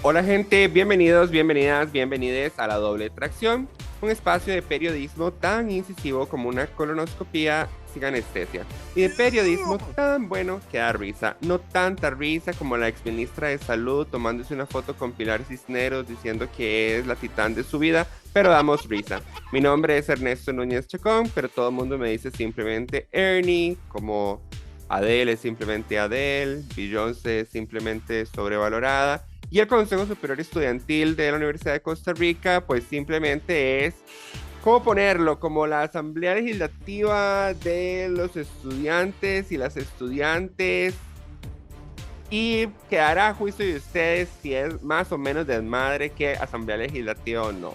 Hola gente, bienvenidos, bienvenidas, bienvenides a La Doble Tracción, un espacio de periodismo tan incisivo como una colonoscopía sin anestesia y de periodismo tan bueno que da risa, no tanta risa como la exministra de Salud tomándose una foto con Pilar Cisneros diciendo que es la titán de su vida, pero damos risa. Mi nombre es Ernesto Núñez Chacón, pero todo el mundo me dice simplemente Ernie, como Adele es simplemente Adele, Beyoncé es simplemente sobrevalorada. Y el Consejo Superior Estudiantil de la Universidad de Costa Rica, pues simplemente es, ¿cómo ponerlo? Como la Asamblea Legislativa de los estudiantes y las estudiantes. Y quedará a juicio de ustedes si es más o menos desmadre que Asamblea Legislativa o no.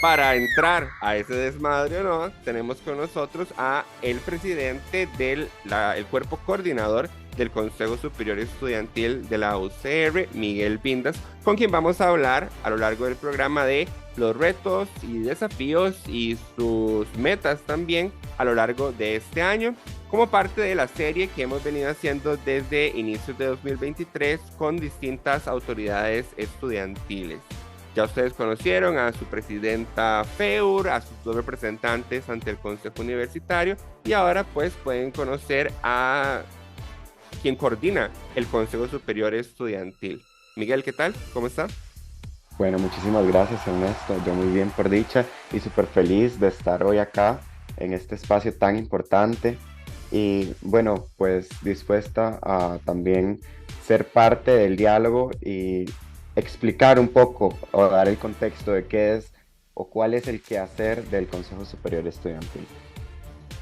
Para entrar a ese desmadre o no, tenemos con nosotros a el presidente del el cuerpo coordinador del Consejo Superior Estudiantil de la UCR, Miguel Vindas, con quien vamos a hablar a lo largo del programa de los retos y desafíos y sus metas también a lo largo de este año, como parte de la serie que hemos venido haciendo desde inicios de 2023 con distintas autoridades estudiantiles. Ya ustedes conocieron a su presidenta FEUR, a sus dos representantes ante el Consejo Universitario y ahora pues pueden conocer a quien coordina el Consejo Superior Estudiantil. Miguel, ¿qué tal? ¿Cómo estás? Bueno, muchísimas gracias Ernesto, yo muy bien por dicha y súper feliz de estar hoy acá en este espacio tan importante y bueno, pues dispuesta a también ser parte del diálogo y explicar un poco o dar el contexto de qué es o cuál es el quehacer del Consejo Superior Estudiantil.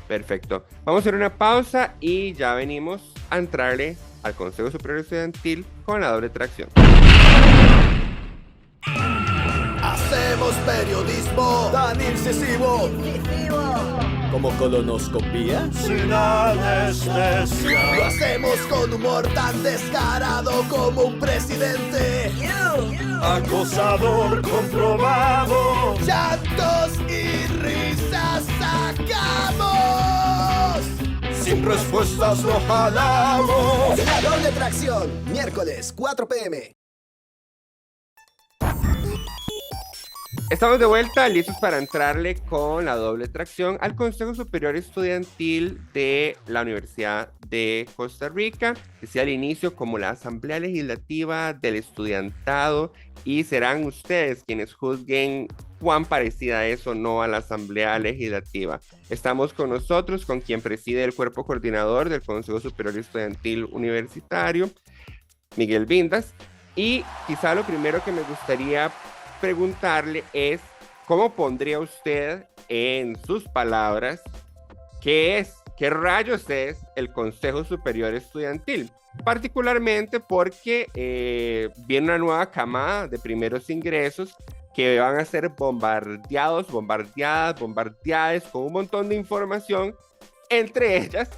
Perfecto. Vamos a hacer una pausa y ya venimos a entrarle al Consejo Superior Estudiantil con la doble tracción. Hacemos periodismo tan incisivo como colonoscopía sin anestesia. Lo hacemos con humor tan descarado como un presidente. Acosador comprobado. Llantos y risas sacamos. Sin respuestas lo jalamos. La doble tracción, miércoles 4 p.m. Estamos de vuelta, listos para entrarle con la doble tracción al Consejo Superior Estudiantil de la Universidad de Costa Rica, que sea al inicio como la Asamblea Legislativa del Estudiantado, y serán ustedes quienes juzguen cuán parecida es o no a la Asamblea Legislativa. Estamos con nosotros, con quien preside el cuerpo coordinador del Consejo Superior Estudiantil Universitario, Miguel Vindas, y quizá lo primero que me gustaría preguntarle es, ¿cómo pondría usted en sus palabras qué rayos es el Consejo Superior Estudiantil? Particularmente porque viene una nueva camada de primeros ingresos que van a ser bombardeados, bombardeadas con un montón de información, entre ellas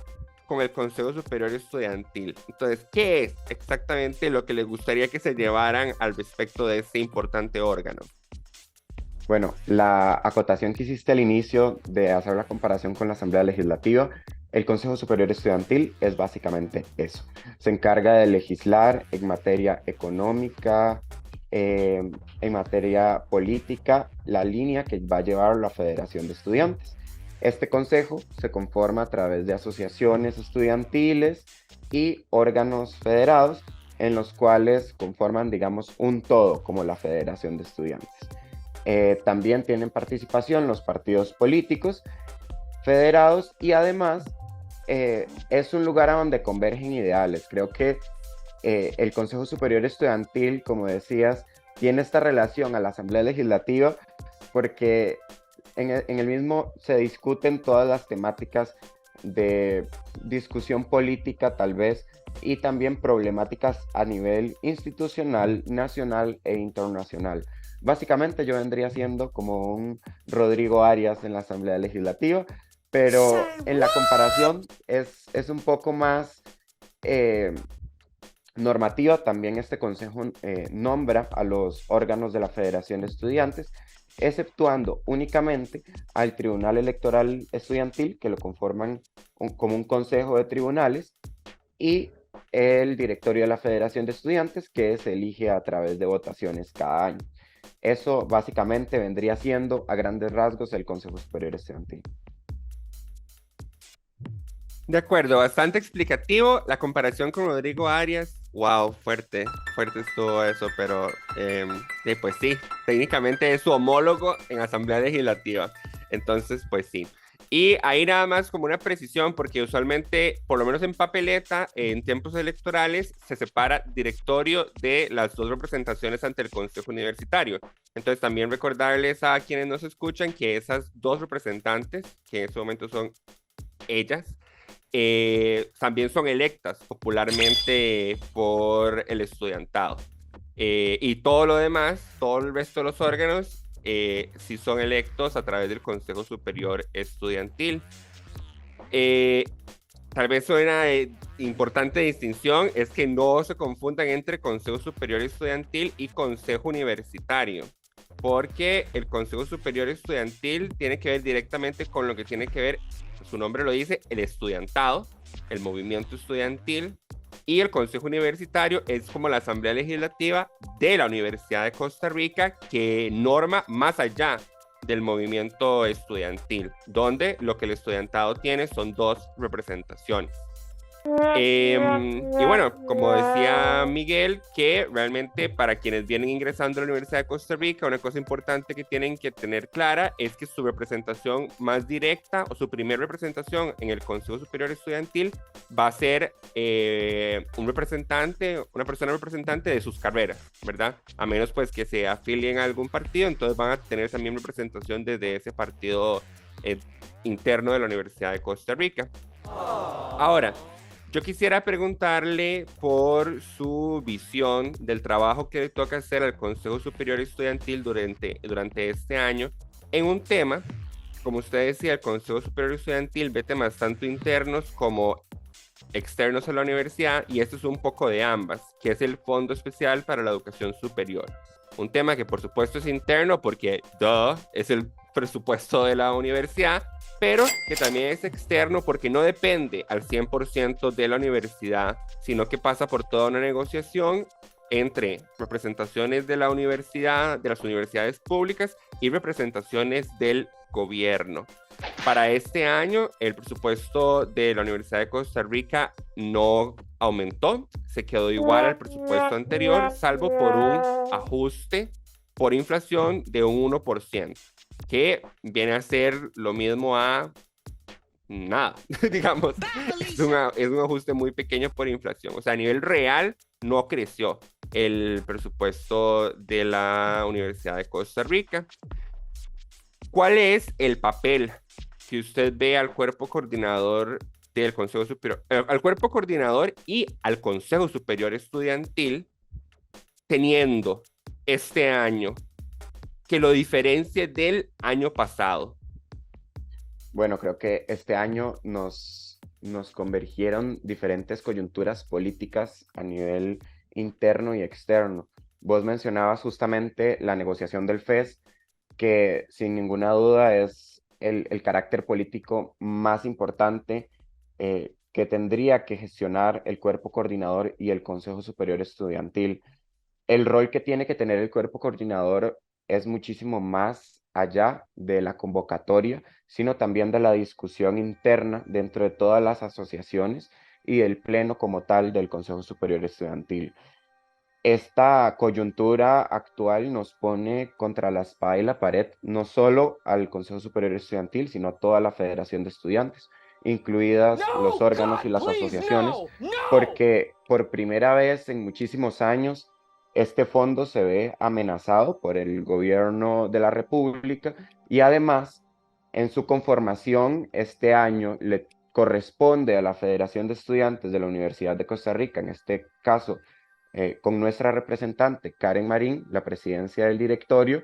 con el Consejo Superior Estudiantil. Entonces, ¿qué es exactamente lo que les gustaría que se llevaran al respecto de este importante órgano? Bueno, la acotación que hiciste al inicio de hacer la comparación con la Asamblea Legislativa, el Consejo Superior Estudiantil es básicamente eso. Se encarga de legislar en materia económica, en materia política, la línea que va a llevar la Federación de Estudiantes. Este consejo se conforma a través de asociaciones estudiantiles y órganos federados en los cuales conforman, digamos, un todo como la Federación de Estudiantes. También tienen participación los partidos políticos federados y además es un lugar a donde convergen ideales. Creo que el Consejo Superior Estudiantil, como decías, tiene esta relación a la Asamblea Legislativa porque en el mismo se discuten todas las temáticas de discusión política tal vez y también problemáticas a nivel institucional, nacional e internacional. Básicamente yo vendría siendo como un Rodrigo Arias en la Asamblea Legislativa, pero en la comparación es un poco más eh, normativa. También este consejo nombra a los órganos de la Federación de Estudiantes, exceptuando únicamente al Tribunal Electoral Estudiantil, que lo conforman como un consejo de tribunales, y el directorio de la Federación de Estudiantes, que se elige a través de votaciones cada año. Eso básicamente vendría siendo, a grandes rasgos, el Consejo Superior Estudiantil. De acuerdo, bastante explicativo. La comparación con Rodrigo Arias, wow, fuerte, fuerte estuvo eso, pero pues sí, técnicamente es su homólogo en Asamblea Legislativa. Entonces, pues sí. Y ahí nada más como una precisión, porque usualmente, por lo menos en papeleta, en tiempos electorales, se separa directorio de las dos representaciones ante el Consejo Universitario. Entonces, también recordarles a quienes nos escuchan que esas dos representantes, que en este momento son ellas, también son electas popularmente por el estudiantado. Y todo lo demás, todo el resto de los órganos, sí son electos a través del Consejo Superior Estudiantil. Tal vez una importante distinción es que no se confundan entre Consejo Superior Estudiantil y Consejo Universitario, porque el Consejo Superior Estudiantil tiene que ver directamente con lo que tiene que ver, su nombre lo dice, el estudiantado, el movimiento estudiantil, y el Consejo Universitario es como la Asamblea Legislativa de la Universidad de Costa Rica, que norma más allá del movimiento estudiantil, donde lo que el estudiantado tiene son dos representaciones. Y bueno, como decía Miguel, que realmente para quienes vienen ingresando a la Universidad de Costa Rica, una cosa importante que tienen que tener clara es que su representación más directa o su primera representación en el Consejo Superior Estudiantil va a ser un representante, una persona representante de sus carreras, ¿verdad? A menos pues que se afilien a algún partido, entonces van a tener también representación desde ese partido interno de la Universidad de Costa Rica. Ahora, yo quisiera preguntarle por su visión del trabajo que le toca hacer al Consejo Superior Estudiantil durante este año en un tema, como usted decía, el Consejo Superior Estudiantil ve temas tanto internos como externos a la universidad, y esto es un poco de ambas, que es el Fondo Especial para la Educación Superior. Un tema que por supuesto es interno porque es el presupuesto de la universidad, pero que también es externo porque no depende al 100% de la universidad, sino que pasa por toda una negociación entre representaciones de la universidad, de las universidades públicas, y representaciones del gobierno. Para este año, el presupuesto de la Universidad de Costa Rica no aumentó, se quedó igual al presupuesto anterior, salvo por un ajuste por inflación de un 1%, que viene a ser lo mismo a nada, digamos. Es un ajuste muy pequeño por inflación. O sea, a nivel real no creció el presupuesto de la Universidad de Costa Rica. ¿Cuál es el papel que usted ve al cuerpo coordinador del Consejo Superior, al cuerpo coordinador y al Consejo Superior Estudiantil teniendo este año que lo diferencie del año pasado? Bueno, creo que este año nos convergieron diferentes coyunturas políticas a nivel interno y externo. Vos mencionabas justamente la negociación del FES, que sin ninguna duda es el carácter político más importante que tendría que gestionar el cuerpo coordinador y el Consejo Superior Estudiantil. El rol que tiene que tener el cuerpo coordinador es muchísimo más allá de la convocatoria, sino también de la discusión interna dentro de todas las asociaciones y del pleno como tal del Consejo Superior Estudiantil. Esta coyuntura actual nos pone contra la espada y la pared, no solo al Consejo Superior Estudiantil, sino a toda la Federación de Estudiantes, incluidas los órganos y las asociaciones, porque por primera vez en muchísimos años este fondo se ve amenazado por el gobierno de la República, y además en su conformación este año le corresponde a la Federación de Estudiantes de la Universidad de Costa Rica, en este caso con nuestra representante Karen Marín, la presidencia del directorio,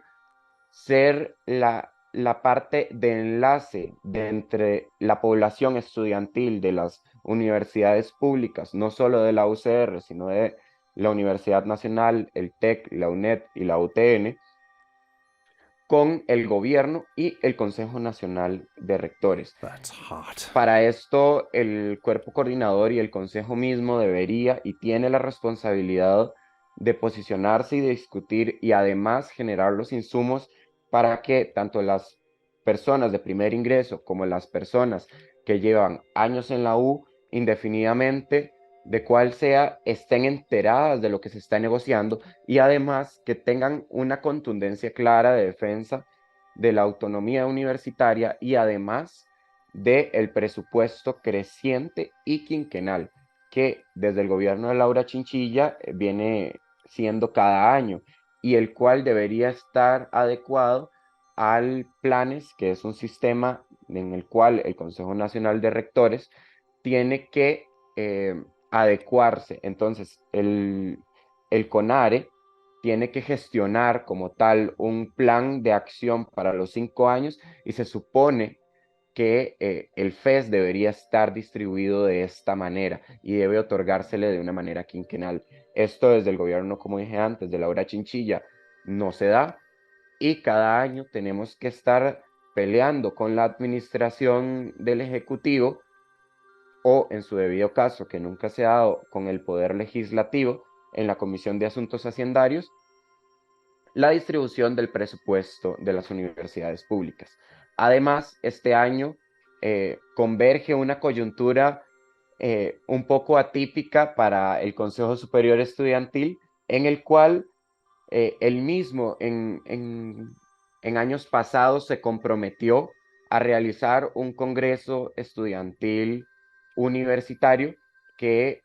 ser la parte de enlace de entre la población estudiantil de las universidades públicas, no solo de la UCR, sino de la Universidad Nacional, el TEC, la UNED y la UTN, con el gobierno y el Consejo Nacional de Rectores. That's hot. Para esto, el cuerpo coordinador y el consejo mismo debería y tiene la responsabilidad de posicionarse y de discutir y además generar los insumos para que tanto las personas de primer ingreso como las personas que llevan años en la U indefinidamente, de cuál sea, estén enteradas de lo que se está negociando y además que tengan una contundencia clara de defensa de la autonomía universitaria y además del presupuesto creciente y quinquenal que desde el gobierno de Laura Chinchilla viene siendo cada año y el cual debería estar adecuado al PLANES, que es un sistema en el cual el Consejo Nacional de Rectores tiene que adecuarse. Entonces, el CONARE tiene que gestionar como tal un plan de acción para los 5 años y se supone que el FES debería estar distribuido de esta manera y debe otorgársele de una manera quinquenal. Esto desde el gobierno, como dije antes, de Laura Chinchilla, no se da y cada año tenemos que estar peleando con la administración del Ejecutivo o en su debido caso, que nunca se ha dado con el Poder Legislativo en la Comisión de Asuntos Hacendarios, la distribución del presupuesto de las universidades públicas. Además, este año converge una coyuntura un poco atípica para el Consejo Superior Estudiantil, en el cual él mismo en años pasados se comprometió a realizar un congreso estudiantil universitario que,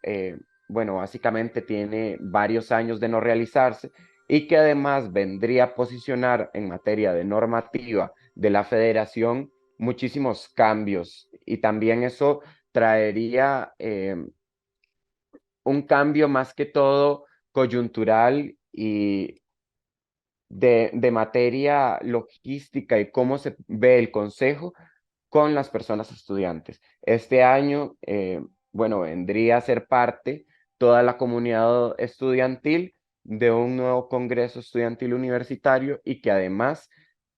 bueno, básicamente tiene varios años de no realizarse y que además vendría a posicionar en materia de normativa de la federación muchísimos cambios y también eso traería un cambio más que todo coyuntural y de materia logística y cómo se ve el consejo con las personas estudiantes. Este año, bueno, vendría a ser parte toda la comunidad estudiantil de un nuevo Congreso Estudiantil Universitario y que además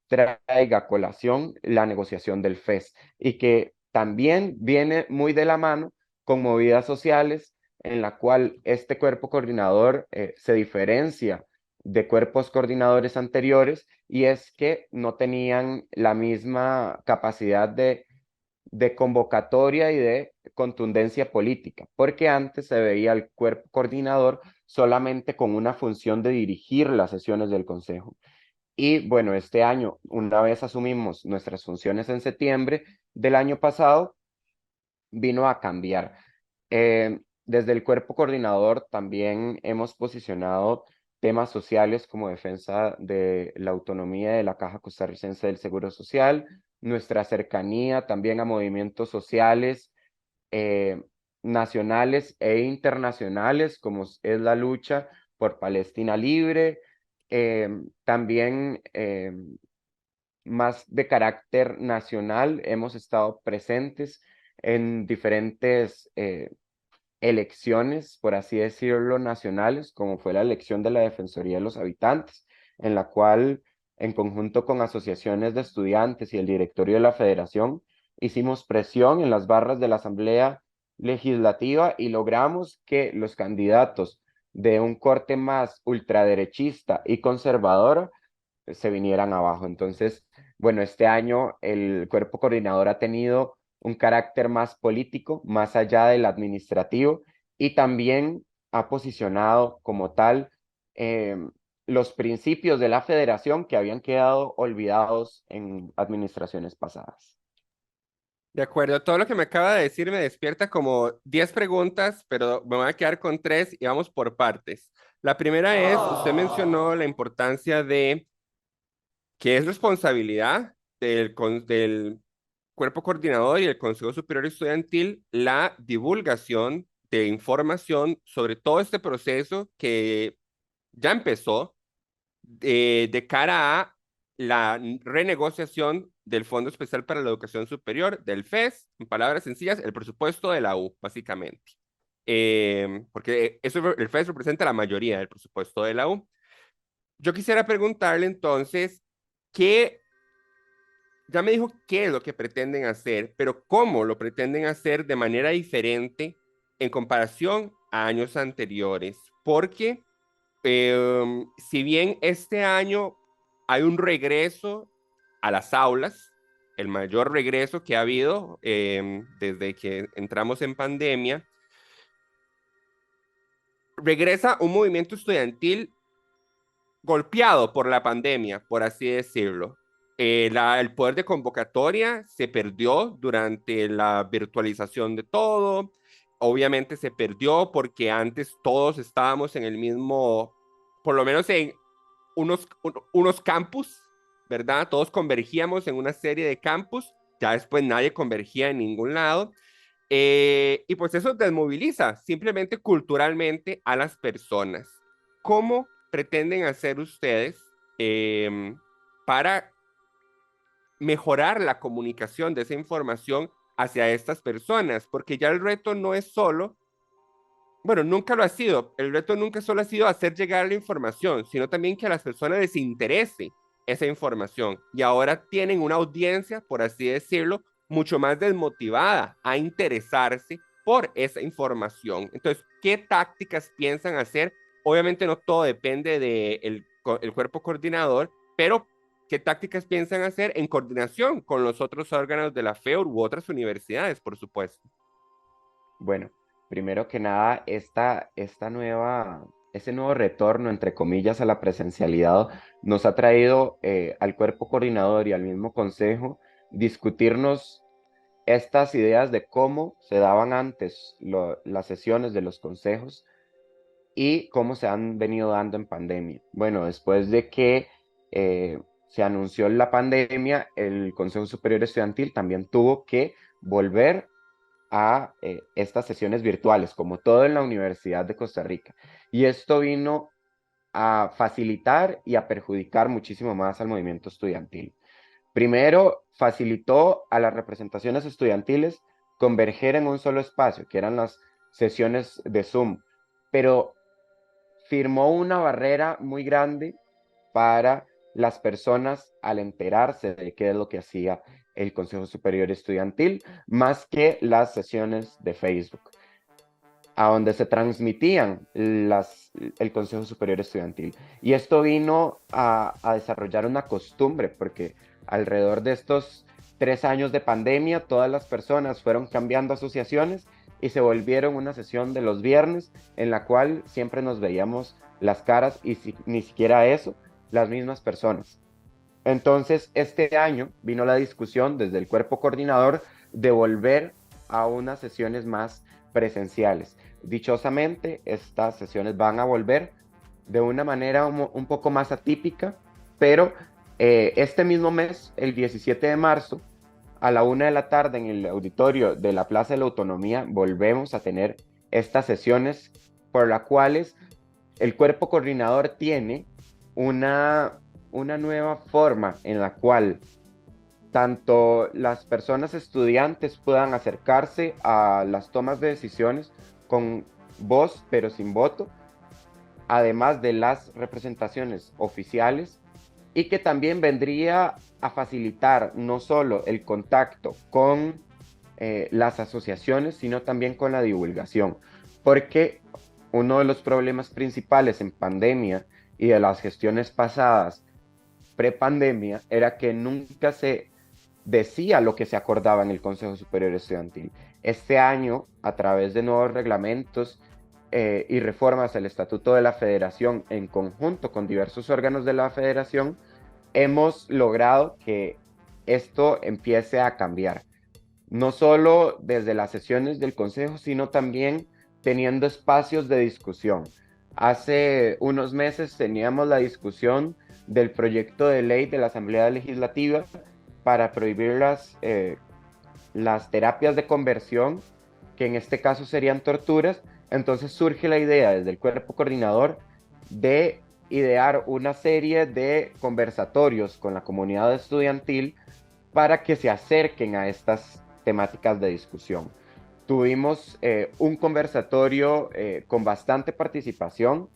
traiga a colación la negociación del FES y que también viene muy de la mano con movidas sociales en la cual este cuerpo coordinador se diferencia de cuerpos coordinadores anteriores y es que no tenían la misma capacidad de convocatoria y de contundencia política, porque antes se veía al cuerpo coordinador solamente con una función de dirigir las sesiones del Consejo. Y bueno, este año, una vez asumimos nuestras funciones en septiembre del año pasado, vino a cambiar. Desde el cuerpo coordinador también hemos posicionado temas sociales como defensa de la autonomía de la Caja Costarricense del Seguro Social, nuestra cercanía también a movimientos sociales nacionales e internacionales, como es la lucha por Palestina libre, también más de carácter nacional, hemos estado presentes en diferentes elecciones, por así decirlo, nacionales, como fue la elección de la Defensoría de los Habitantes, en la cual, en conjunto con asociaciones de estudiantes y el directorio de la federación, hicimos presión en las barras de la Asamblea Legislativa y logramos que los candidatos de un corte más ultraderechista y conservador se vinieran abajo. Entonces, bueno, este año el cuerpo coordinador ha tenido un carácter más político, más allá del administrativo, y también ha posicionado como tal los principios de la federación que habían quedado olvidados en administraciones pasadas. De acuerdo, todo lo que me acaba de decir me despierta como 10 preguntas, pero me voy a quedar con 3 y vamos por partes. La primera es, usted mencionó la importancia de que es responsabilidad del cuerpo coordinador y el Consejo Superior Estudiantil la divulgación de información sobre todo este proceso que ya empezó de cara a la renegociación del Fondo Especial para la Educación Superior, del FES, en palabras sencillas, el presupuesto de la U, básicamente. Porque eso, el FES representa la mayoría del presupuesto de la U. Yo quisiera preguntarle entonces, ¿qué? Ya me dijo qué es lo que pretenden hacer, pero cómo lo pretenden hacer de manera diferente en comparación a años anteriores. Porque si bien este año hay un regreso a las aulas, el mayor regreso que ha habido desde que entramos en pandemia, regresa un movimiento estudiantil golpeado por la pandemia, por así decirlo. El poder de convocatoria se perdió durante la virtualización de todo. Obviamente se perdió porque antes todos estábamos en el mismo, por lo menos en unos campus, ¿verdad? Todos convergíamos en una serie de campus. Ya después nadie convergía en ningún lado. Y pues eso desmoviliza simplemente culturalmente a las personas. ¿Cómo pretenden hacer ustedes para mejorar la comunicación de esa información hacia estas personas? Porque ya el reto no es solo, bueno, nunca lo ha sido, el reto nunca solo ha sido hacer llegar la información, sino también que a las personas les interese esa información. Y ahora tienen una audiencia, por así decirlo, mucho más desmotivada a interesarse por esa información. Entonces, ¿qué tácticas piensan hacer? Obviamente no todo depende del el cuerpo coordinador, pero ¿qué tácticas piensan hacer en coordinación con los otros órganos de la FEUR u otras universidades, por supuesto? Bueno, primero que nada, ese nuevo retorno, entre comillas, a la presencialidad nos ha traído al cuerpo coordinador y al mismo consejo discutirnos estas ideas de cómo se daban antes las sesiones de los consejos y cómo se han venido dando en pandemia. Bueno, después de que se anunció la pandemia, el Consejo Superior Estudiantil también tuvo que volver a estas sesiones virtuales, como todo en la Universidad de Costa Rica. Y esto vino a facilitar y a perjudicar muchísimo más al movimiento estudiantil. Primero, facilitó a las representaciones estudiantiles converger en un solo espacio, que eran las sesiones de Zoom, pero firmó una barrera muy grande para las personas al enterarse de qué es lo que hacía el Consejo Superior Estudiantil, más que las sesiones de Facebook, a donde se transmitían el Consejo Superior Estudiantil. Y esto vino a desarrollar una costumbre, porque alrededor de estos 3 años de pandemia, todas las personas fueron cambiando asociaciones y se volvieron una sesión de los viernes en la cual siempre nos veíamos las caras y ni siquiera eso, las mismas personas. Entonces, este año vino la discusión desde el cuerpo coordinador de volver a unas sesiones más presenciales. Dichosamente, estas sesiones van a volver de una manera un poco más atípica, pero este mismo mes, el 17 de marzo, a la 1 de la tarde en el auditorio de la Plaza de la Autonomía, volvemos a tener estas sesiones por las cuales el cuerpo coordinador tiene una nueva forma en la cual tanto las personas estudiantes puedan acercarse a las tomas de decisiones con voz pero sin voto, además de las representaciones oficiales, y que también vendría a facilitar no solo el contacto con las asociaciones, sino también con la divulgación, porque uno de los problemas principales en pandemia y de las gestiones pasadas prepandemia era que nunca se decía lo que se acordaba en el Consejo Superior Estudiantil. Este año, a través de nuevos reglamentos y reformas al Estatuto de la Federación, en conjunto con diversos órganos de la Federación, hemos logrado que esto empiece a cambiar. No solo desde las sesiones del Consejo, sino también teniendo espacios de discusión. Hace unos meses teníamos la discusión del proyecto de ley de la Asamblea Legislativa para prohibir las terapias de conversión, que en este caso serían torturas. Entonces surge la idea desde el cuerpo coordinador de idear una serie de conversatorios con la comunidad estudiantil para que se acerquen a estas temáticas de discusión. Tuvimos un conversatorio con bastante participación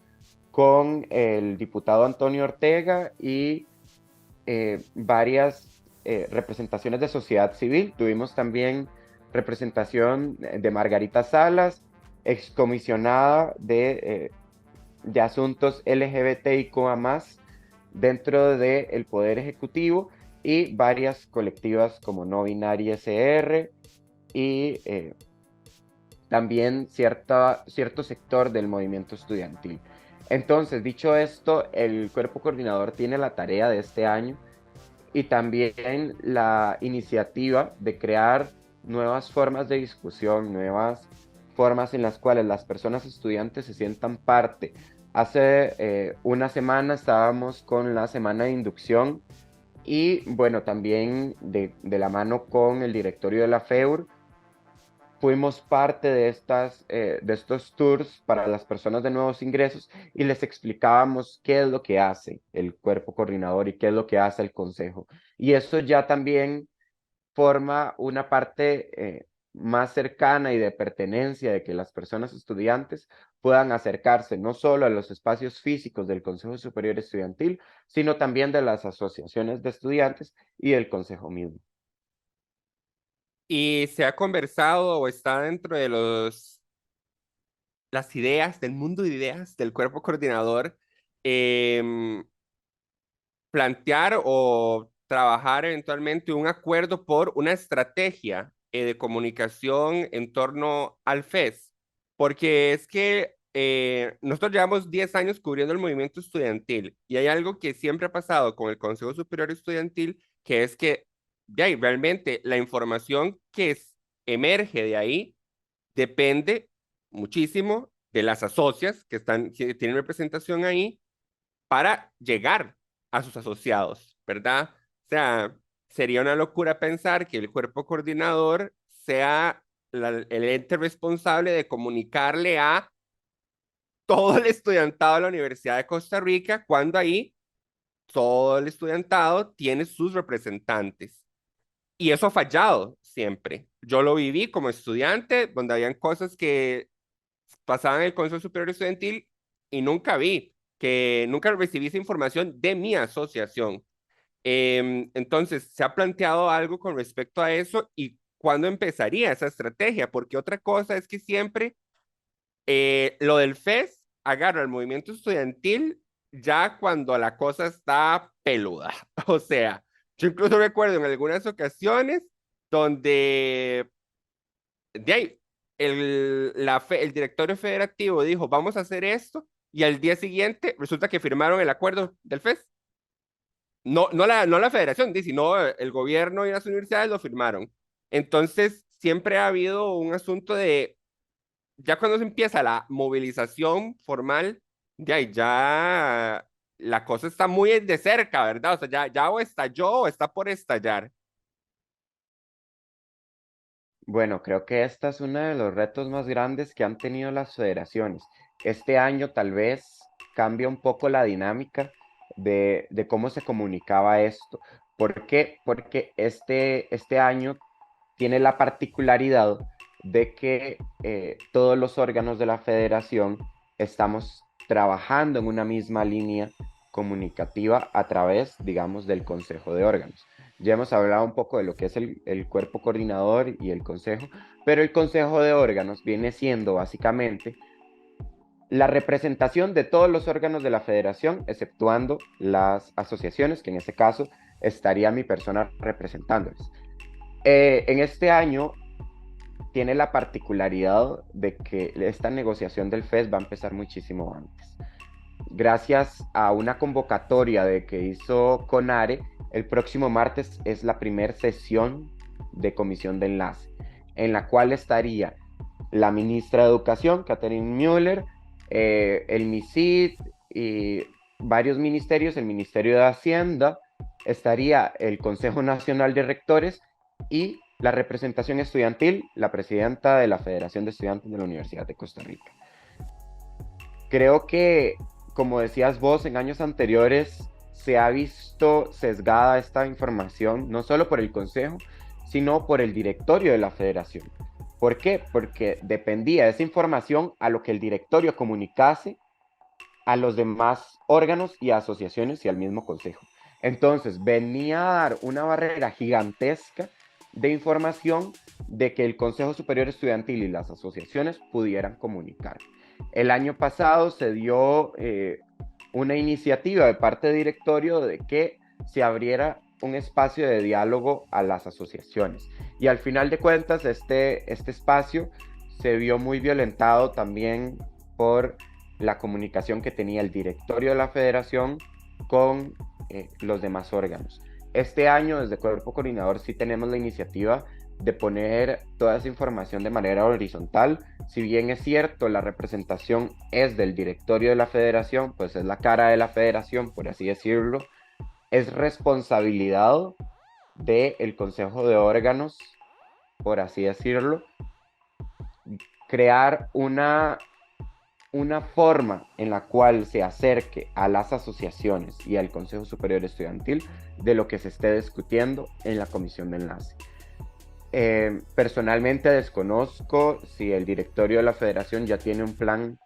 con el diputado Antonio Ortega y varias representaciones de sociedad civil. Tuvimos también representación de Margarita Salas, excomisionada de asuntos LGBTIQA+, dentro del Poder Ejecutivo, y varias colectivas como No Binaria SR, y también cierto sector del movimiento estudiantil. Entonces, dicho esto, el cuerpo coordinador tiene la tarea de este año y también la iniciativa de crear nuevas formas de discusión, nuevas formas en las cuales las personas estudiantes se sientan parte. Hace una semana estábamos con la semana de inducción y bueno, también de la mano con el directorio de la FEUR, fuimos parte de estos tours para las personas de nuevos ingresos y les explicábamos qué es lo que hace el cuerpo coordinador y qué es lo que hace el consejo. Y eso ya también forma una parte más cercana y de pertenencia, de que las personas estudiantes puedan acercarse no solo a los espacios físicos del Consejo Superior Estudiantil, sino también de las asociaciones de estudiantes y del consejo mismo. Y se ha conversado o está dentro de las ideas, del mundo de ideas del cuerpo coordinador, em, plantear o trabajar eventualmente un acuerdo por una estrategia de comunicación en torno al FES, porque es que nosotros llevamos 10 años cubriendo el movimiento estudiantil y hay algo que siempre ha pasado con el Consejo Superior Estudiantil, que es que de ahí, realmente la información emerge de ahí depende muchísimo de las asocias que tienen representación ahí para llegar a sus asociados, ¿verdad? O sea, sería una locura pensar que el cuerpo coordinador sea el ente responsable de comunicarle a todo el estudiantado de la Universidad de Costa Rica, cuando ahí todo el estudiantado tiene sus representantes. Y eso ha fallado siempre. Yo lo viví como estudiante, donde habían cosas que pasaban en el Consejo Superior Estudiantil y nunca recibí esa información de mi asociación. Entonces, se ha planteado algo con respecto a eso y cuándo empezaría esa estrategia, porque otra cosa es que siempre lo del FES agarra el movimiento estudiantil ya cuando la cosa está peluda. O sea, yo incluso recuerdo en algunas ocasiones donde de ahí, el directorio federativo dijo, vamos a hacer esto, y al día siguiente resulta que firmaron el acuerdo del FES. No la federación, sino el gobierno y las universidades lo firmaron. Entonces, siempre ha habido un asunto de, ya cuando se empieza la movilización formal, de ahí ya la cosa está muy de cerca, ¿verdad? O sea, ya o estalló o está por estallar. Bueno, creo que esta es uno de los retos más grandes que han tenido las federaciones. Este año tal vez cambia un poco la dinámica de cómo se comunicaba esto. ¿Por qué? Porque este año tiene la particularidad de que todos los órganos de la federación estamos trabajando en una misma línea comunicativa a través, digamos, del Consejo de Órganos. Ya hemos hablado un poco de lo que es el cuerpo coordinador y el consejo, pero el Consejo de Órganos viene siendo básicamente la representación de todos los órganos de la federación, exceptuando las asociaciones, que en este caso estaría mi persona representándoles. En este año tiene la particularidad de que esta negociación del FES va a empezar muchísimo antes. Gracias a una convocatoria que hizo CONARE, el próximo martes es la primera sesión de comisión de enlace, en la cual estaría la ministra de Educación, Catherine Müller, el MISID y varios ministerios, el Ministerio de Hacienda, estaría el Consejo Nacional de Rectores y la representación estudiantil, la presidenta de la Federación de Estudiantes de la Universidad de Costa Rica. Creo que, como decías vos, en años anteriores se ha visto sesgada esta información, no solo por el Consejo, sino por el directorio de la Federación. ¿Por qué? Porque dependía esa información a lo que el directorio comunicase a los demás órganos y asociaciones y al mismo Consejo. Entonces, venía a dar una barrera gigantesca de información de que el Consejo Superior Estudiantil y las asociaciones pudieran comunicar. El año pasado se dio una iniciativa de parte del directorio de que se abriera un espacio de diálogo a las asociaciones. Y al final de cuentas, este espacio se vio muy violentado también por la comunicación que tenía el directorio de la federación con los demás órganos. Este año, desde Cuerpo Coordinador, sí tenemos la iniciativa de poner toda esa información de manera horizontal. Si bien es cierto, la representación es del directorio de la federación, pues es la cara de la federación, por así decirlo, es responsabilidad del Consejo de Órganos, por así decirlo, crear una forma en la cual se acerque a las asociaciones y al Consejo Superior Estudiantil de lo que se esté discutiendo en la comisión de enlace. Personalmente desconozco si el directorio de la federación ya tiene un plan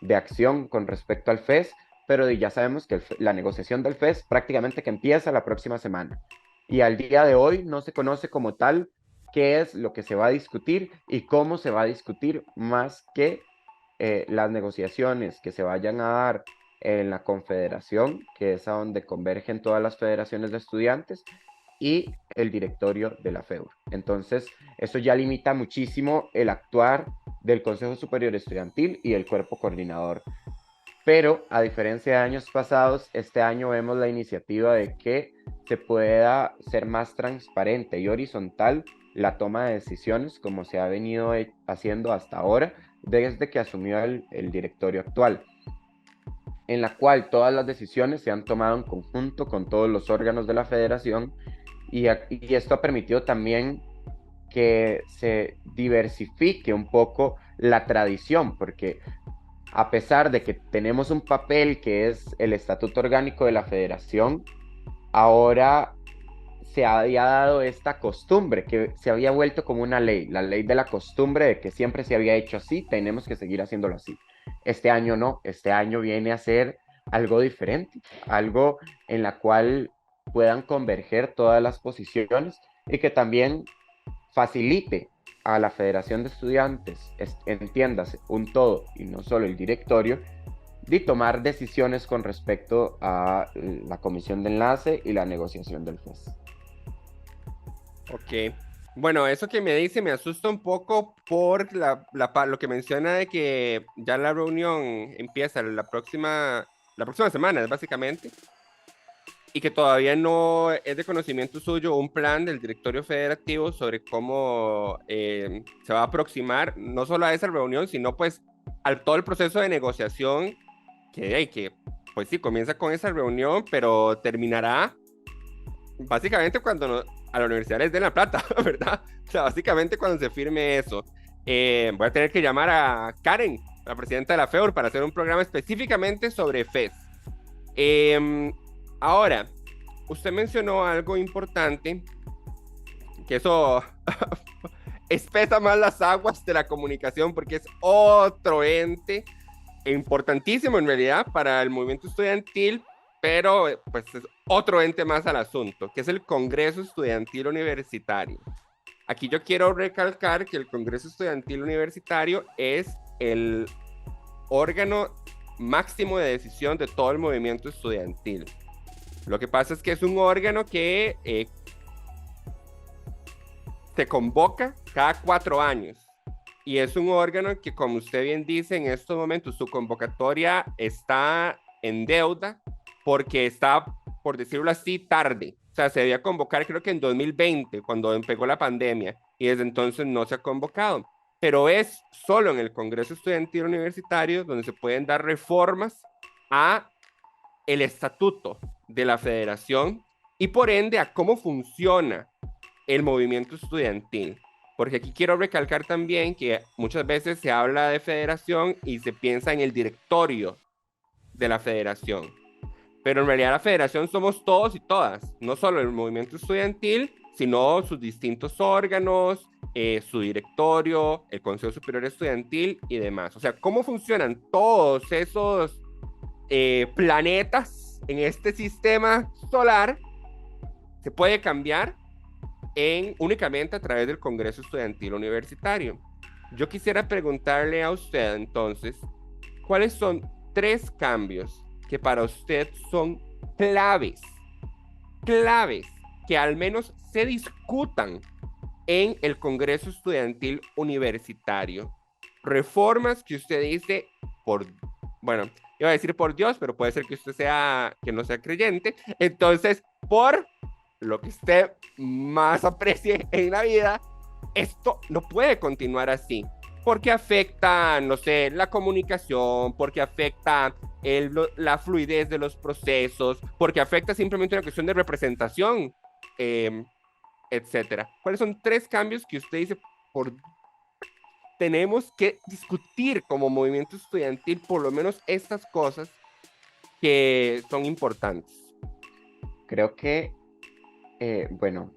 de acción con respecto al FES, pero ya sabemos que la negociación del FES prácticamente que empieza la próxima semana. Y al día de hoy no se conoce como tal qué es lo que se va a discutir y cómo se va a discutir, más que las negociaciones que se vayan a dar en la confederación, que es a donde convergen todas las federaciones de estudiantes, y el directorio de la FEUR. Entonces, eso ya limita muchísimo el actuar del Consejo Superior Estudiantil y el cuerpo coordinador. Pero, a diferencia de años pasados, este año vemos la iniciativa de que se pueda ser más transparente y horizontal la toma de decisiones, como se ha venido haciendo hasta ahora, desde que asumió el directorio actual, en la cual todas las decisiones se han tomado en conjunto con todos los órganos de la federación, y esto ha permitido también que se diversifique un poco la tradición, porque a pesar de que tenemos un papel que es el Estatuto Orgánico de la Federación, ahora se había dado esta costumbre que se había vuelto como una ley, la ley de la costumbre de que siempre se había hecho así, tenemos que seguir haciéndolo así. Este año no, este año viene a ser algo diferente, algo en la cual puedan converger todas las posiciones y que también facilite a la Federación de Estudiantes, entiéndase, un todo y no solo el directorio, de tomar decisiones con respecto a la comisión de enlace y la negociación del FES. Ok. Bueno, eso que me dice me asusta un poco por lo que menciona de que ya la reunión empieza la próxima semana, básicamente, y que todavía no es de conocimiento suyo un plan del directorio federativo sobre cómo se va a aproximar no solo a esa reunión, sino pues al todo el proceso de negociación que pues sí, comienza con esa reunión, pero terminará básicamente cuando a la universidad les den la plata, ¿verdad? O sea, básicamente cuando se firme eso. Voy a tener que llamar a Karen, la presidenta de la FEUR, para hacer un programa específicamente sobre FES. Ahora, usted mencionó algo importante, que eso espesa más las aguas de la comunicación, porque es otro ente importantísimo en realidad para el movimiento estudiantil, pero pues es otro ente más al asunto, que es el Congreso Estudiantil Universitario. Aquí yo quiero recalcar que el Congreso Estudiantil Universitario es el órgano máximo de decisión de todo el movimiento estudiantil. Lo que pasa es que es un órgano que se convoca cada 4 años. Y es un órgano que, como usted bien dice, en estos momentos su convocatoria está en deuda porque está, por decirlo así, tarde. O sea, se debía convocar creo que en 2020, cuando pegó la pandemia, y desde entonces no se ha convocado. Pero es solo en el Congreso Estudiantil Universitario donde se pueden dar reformas a el estatuto de la federación y por ende a cómo funciona el movimiento estudiantil. Porque aquí quiero recalcar también que muchas veces se habla de federación y se piensa en el directorio de la federación. Pero en realidad la federación somos todos y todas, no solo el movimiento estudiantil, sino sus distintos órganos, su directorio, el Consejo Superior Estudiantil y demás. O sea, cómo funcionan todos esos planetas en este sistema solar se puede cambiar únicamente a través del Congreso Estudiantil Universitario. Yo quisiera preguntarle a usted entonces, ¿cuáles son 3 cambios que para usted son claves, que al menos se discutan en el Congreso Estudiantil Universitario? Reformas que usted dice bueno, iba a decir por Dios, pero puede ser que usted que no sea creyente, entonces por lo que usted más aprecie en la vida, esto no puede continuar así, porque afecta, no sé, la comunicación, porque afecta la fluidez de los procesos, porque afecta simplemente una cuestión de representación, etcétera. ¿Cuáles son 3 cambios que usted dice tenemos que discutir como movimiento estudiantil, por lo menos estas cosas que son importantes? Creo que, bueno,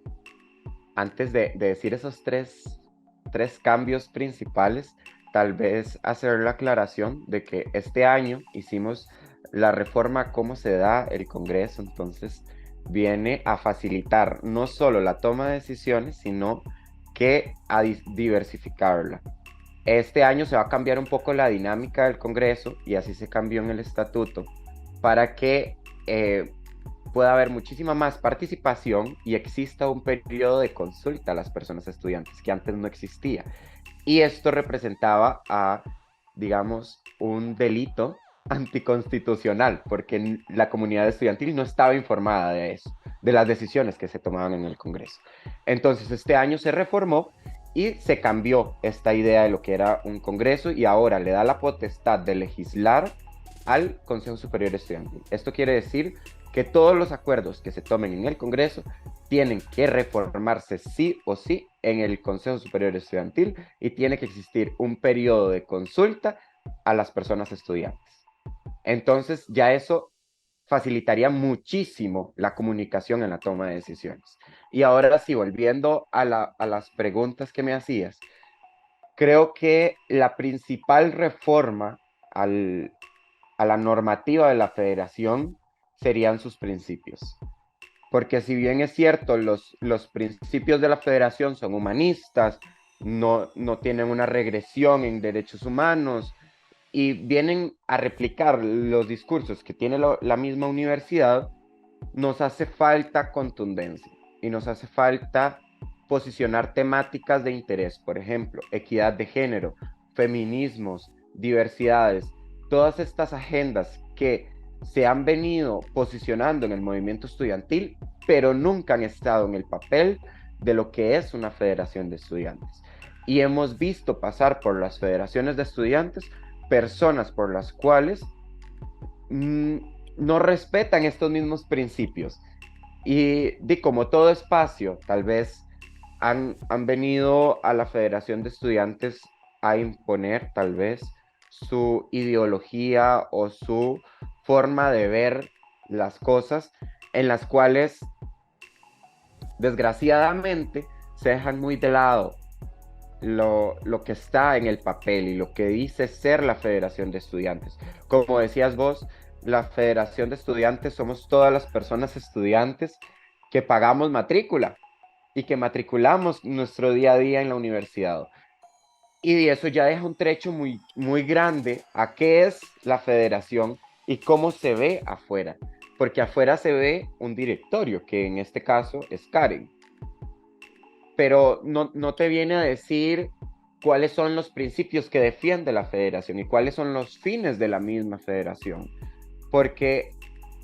antes de decir esos tres cambios principales, tal vez hacer la aclaración de que este año hicimos la reforma cómo se da el Congreso, entonces viene a facilitar no solo la toma de decisiones, sino que a diversificarla. Este año se va a cambiar un poco la dinámica del Congreso y así se cambió en el estatuto para que pueda haber muchísima más participación y exista un periodo de consulta a las personas estudiantes que antes no existía. Y esto representaba digamos, un delito anticonstitucional, porque la comunidad estudiantil no estaba informada de eso, de las decisiones que se tomaban en el Congreso. Entonces, este año se reformó y se cambió esta idea de lo que era un Congreso y ahora le da la potestad de legislar al Consejo Superior Estudiantil. Esto quiere decir que todos los acuerdos que se tomen en el Congreso tienen que reformarse sí o sí en el Consejo Superior Estudiantil y tiene que existir un periodo de consulta a las personas estudiantes. Entonces ya eso facilitaría muchísimo la comunicación en la toma de decisiones. Y ahora sí, volviendo a las preguntas que me hacías, creo que la principal reforma a la normativa de la federación serían sus principios. Porque si bien es cierto, los principios de la federación son humanistas, no tienen una regresión en derechos humanos y vienen a replicar los discursos que tiene la misma universidad, nos hace falta contundencia y nos hace falta posicionar temáticas de interés, por ejemplo, equidad de género, feminismos, diversidades, todas estas agendas que se han venido posicionando en el movimiento estudiantil, pero nunca han estado en el papel de lo que es una federación de estudiantes. Y hemos visto pasar por las federaciones de estudiantes personas por las cuales no respetan estos mismos principios. Y como todo espacio, tal vez han venido a la Federación de Estudiantes a imponer tal vez su ideología o su forma de ver las cosas, en las cuales desgraciadamente se dejan muy de lado lo que está en el papel y lo que dice ser la Federación de Estudiantes. Como decías vos, la Federación de Estudiantes somos todas las personas estudiantes que pagamos matrícula y que matriculamos nuestro día a día en la universidad. Y eso ya deja un trecho muy, muy grande a qué es la federación y cómo se ve afuera. Porque afuera se ve un directorio, que en este caso es Karen. Pero no te viene a decir cuáles son los principios que defiende la federación y cuáles son los fines de la misma federación. Porque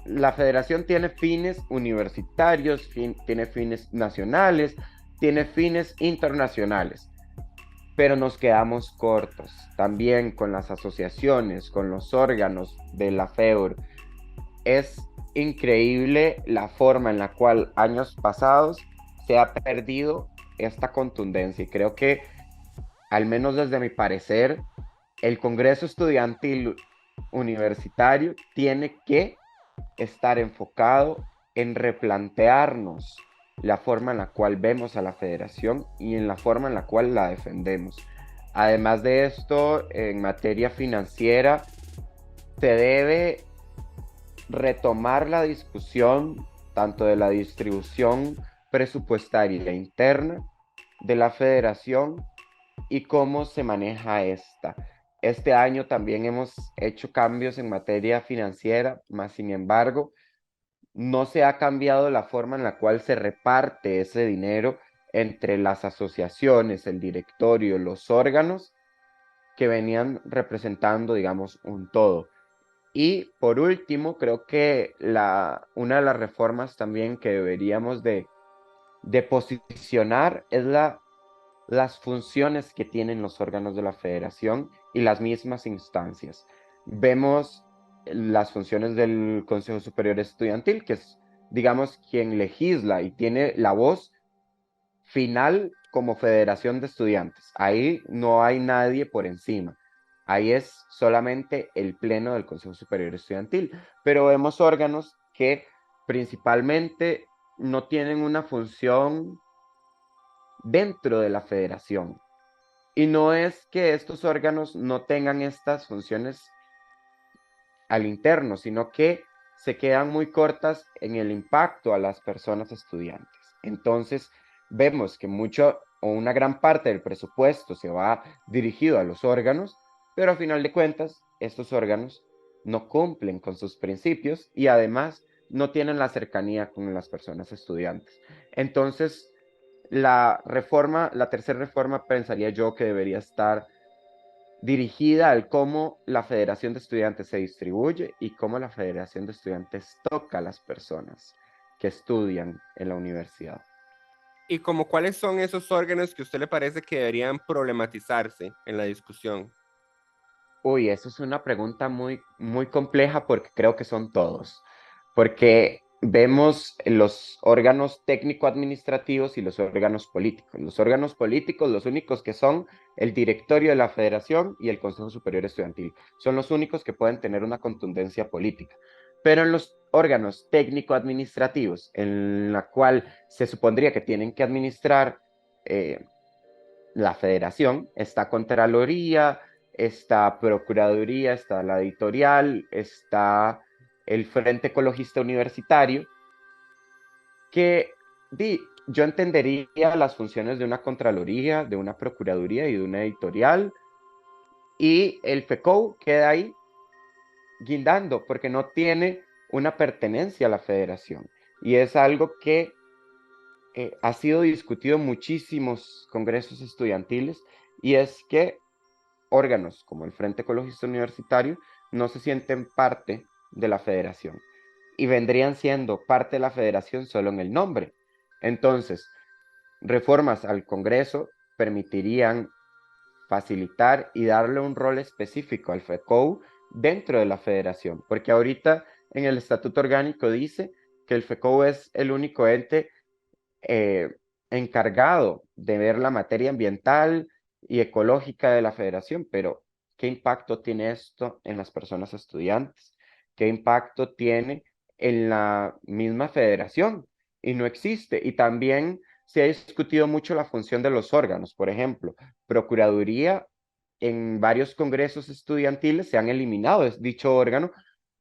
la federación tiene fines universitarios, tiene fines nacionales, tiene fines internacionales. Pero nos quedamos cortos también con las asociaciones, con los órganos de la FEUR. Es increíble la forma en la cual años pasados se ha perdido esta contundencia y creo que, al menos desde mi parecer, el Congreso Estudiantil Universitario tiene que estar enfocado en replantearnos la forma en la cual vemos a la federación y en la forma en la cual la defendemos. Además de esto, en materia financiera, se debe retomar la discusión tanto de la distribución presupuestaria interna de la federación y cómo se maneja esta. Este año también hemos hecho cambios en materia financiera, más sin embargo, no se ha cambiado la forma en la cual se reparte ese dinero entre las asociaciones, el directorio, los órganos que venían representando, digamos, un todo. Y por último, creo que una de las reformas también que deberíamos de posicionar es las funciones que tienen los órganos de la federación y las mismas instancias. Vemos las funciones del Consejo Superior Estudiantil, que es, digamos, quien legisla y tiene la voz final como federación de estudiantes. Ahí no hay nadie por encima. Ahí es solamente el pleno del Consejo Superior Estudiantil. Pero vemos órganos que principalmente no tienen una función dentro de la federación. Y no es que estos órganos no tengan estas funciones al interno, sino que se quedan muy cortas en el impacto a las personas estudiantes. Entonces, vemos que mucho o una gran parte del presupuesto se va dirigido a los órganos, pero a final de cuentas, estos órganos no cumplen con sus principios y además no tienen la cercanía con las personas estudiantes. Entonces, la tercera reforma pensaría yo que debería estar dirigida al cómo la Federación de Estudiantes se distribuye y cómo la Federación de Estudiantes toca a las personas que estudian en la universidad. ¿Y como cuáles son esos órganos que a usted le parece que deberían problematizarse en la discusión? Uy, eso es una pregunta muy, muy compleja porque creo que son todos. Porque vemos los órganos técnico-administrativos y los órganos políticos. Los órganos políticos, los únicos que son el directorio de la federación y el Consejo Superior Estudiantil. Son los únicos que pueden tener una contundencia política. Pero en los órganos técnico-administrativos, en la cual se supondría que tienen que administrar la federación, está Contraloría, está Procuraduría, está la editorial, está el Frente Ecologista Universitario, que yo entendería las funciones de una Contraloría, de una Procuraduría y de una editorial, y el FECOU queda ahí guindando porque no tiene una pertenencia a la federación. Y es algo que ha sido discutido en muchísimos congresos estudiantiles, y es que órganos como el Frente Ecologista Universitario no se sienten parte de la federación y vendrían siendo parte de la federación solo en el nombre. Entonces, reformas al Congreso permitirían facilitar y darle un rol específico al FECOU dentro de la federación, porque ahorita en el estatuto orgánico dice que el FECOU es el único ente eh, encargado de ver la materia ambiental y ecológica de la federación, pero ¿qué impacto tiene esto en las personas estudiantes? ¿Qué impacto tiene en la misma federación? Y no existe. Y también se ha discutido mucho la función de los órganos. Por ejemplo, Procuraduría, en varios congresos estudiantiles se han eliminado dicho órgano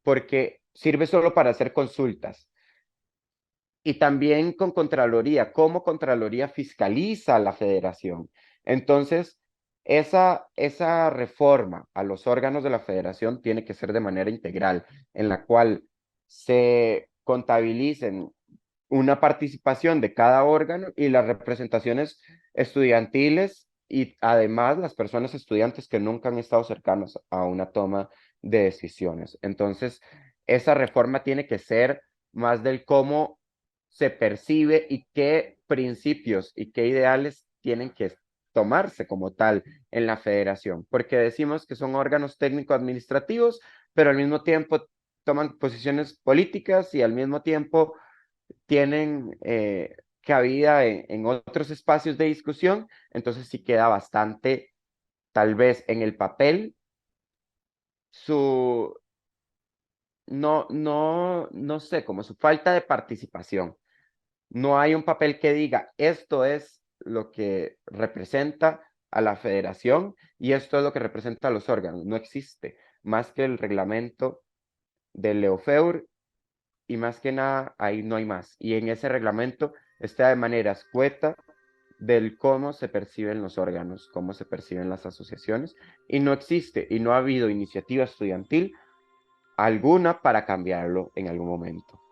porque sirve solo para hacer consultas. Y también con Contraloría, cómo Contraloría fiscaliza a la federación. Entonces, esa reforma a los órganos de la federación tiene que ser de manera integral, en la cual se contabilicen una participación de cada órgano y las representaciones estudiantiles y además las personas estudiantes que nunca han estado cercanos a una toma de decisiones. Entonces, esa reforma tiene que ser más del cómo se percibe y qué principios y qué ideales tienen que tomarse como tal en la federación, porque decimos que son órganos técnico-administrativos, pero al mismo tiempo toman posiciones políticas y al mismo tiempo tienen cabida en otros espacios de discusión, entonces sí queda bastante, tal vez en el papel, su, no sé, como su falta de participación. No hay un papel que diga, esto es lo que representa a la federación y esto es lo que representa a los órganos. No existe más que el reglamento del Leofeur y más que nada ahí no hay más. Y en ese reglamento está de manera escueta del cómo se perciben los órganos, cómo se perciben las asociaciones, y no existe y no ha habido iniciativa estudiantil alguna para cambiarlo en algún momento.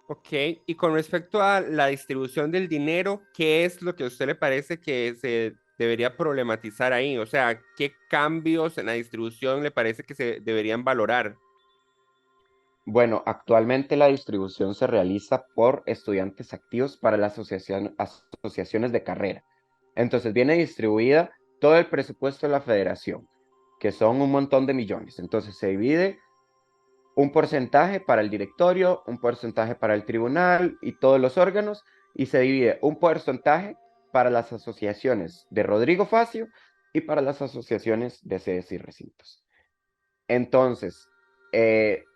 Ok, y con respecto a la distribución del dinero, ¿qué es lo que a usted le parece que se debería problematizar ahí? O sea, ¿qué cambios en la distribución le parece que se deberían valorar? Bueno, actualmente la distribución se realiza por estudiantes activos para las asociaciones de carrera. Entonces viene distribuida todo el presupuesto de la federación, que son un montón de millones. Entonces se divide un porcentaje para el directorio, un porcentaje para el tribunal y todos los órganos, y se divide un porcentaje para las asociaciones de Rodrigo Facio y para las asociaciones de sedes y recintos. Entonces,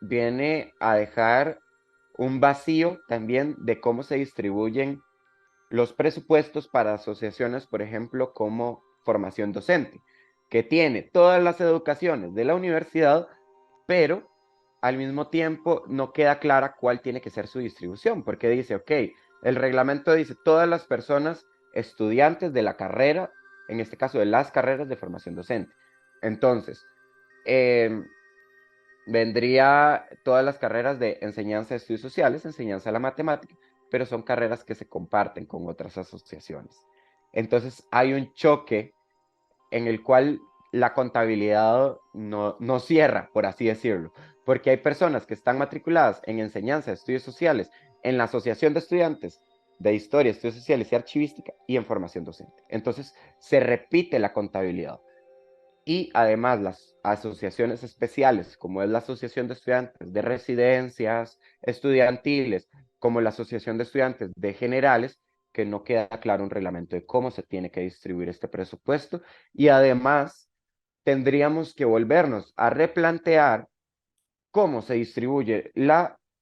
viene a dejar un vacío también de cómo se distribuyen los presupuestos para asociaciones, por ejemplo, como formación docente, que tiene todas las educaciones de la universidad, pero al mismo tiempo no queda clara cuál tiene que ser su distribución, porque dice, ok, el reglamento dice todas las personas estudiantes de la carrera, en este caso de las carreras de formación docente. Entonces, eh, vendría todas las carreras de enseñanza de estudios sociales, enseñanza de la matemática, pero son carreras que se comparten con otras asociaciones. Entonces hay un choque en el cual la contabilidad no cierra, por así decirlo, porque hay personas que están matriculadas en enseñanza de estudios sociales en la Asociación de Estudiantes de Historia, Estudios Sociales y Archivística y en formación docente. Entonces se repite la contabilidad. Y además las asociaciones especiales, como es la Asociación de Estudiantes de Residencias Estudiantiles, como la Asociación de Estudiantes de Generales, que no queda claro un reglamento de cómo se tiene que distribuir este presupuesto. Y además tendríamos que volvernos a replantear cómo se distribuye